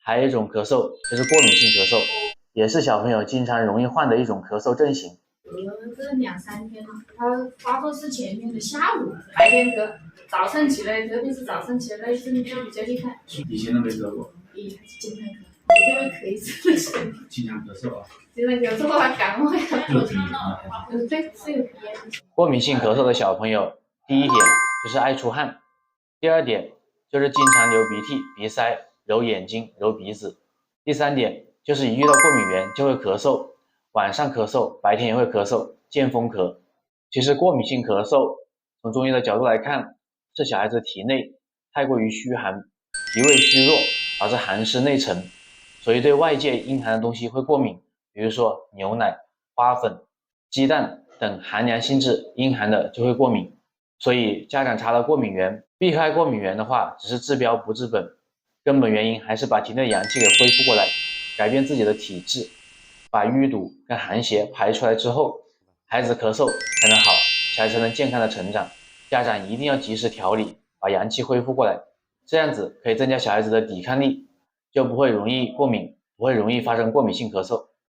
还有一种咳嗽就是过敏性咳嗽，也是小朋友经常容易患的一种咳嗽症型。这2、3天了，他发作是前天的下午，白天咳，早上起来，特别是早上起来那一阵就比较厉害。以前都没咳过，还是经常咳。你这个咳一次是经常咳嗽啊，经常咳嗽啊，感冒呀。对，是有鼻炎。过敏性咳嗽的小朋友，第一点就是爱出汗，第二点就是经常流鼻涕、鼻塞、揉眼睛、揉鼻子，第三点就是一遇到过敏源就会咳嗽，晚上咳嗽，白天也会咳嗽，见风咳。其实过敏性咳嗽从中医的角度来看，是小孩子体内太过于虚寒，脾胃虚弱，导致寒湿内沉，所以对外界阴寒的东西会过敏，比如说牛奶、花粉、鸡蛋等寒凉性质阴寒的就会过敏。所以家长查了过敏源，避开过敏源的话，只是治标不治本，根本原因还是把体内的阳气给恢复过来，改变自己的体质，把淤堵跟寒邪排出来之后，孩子咳嗽才能好，小孩才能健康的成长。家长一定要及时调理，把阳气恢复过来，这样子可以增加小孩子的抵抗力，就不会容易过敏，不会容易发生过敏性咳嗽。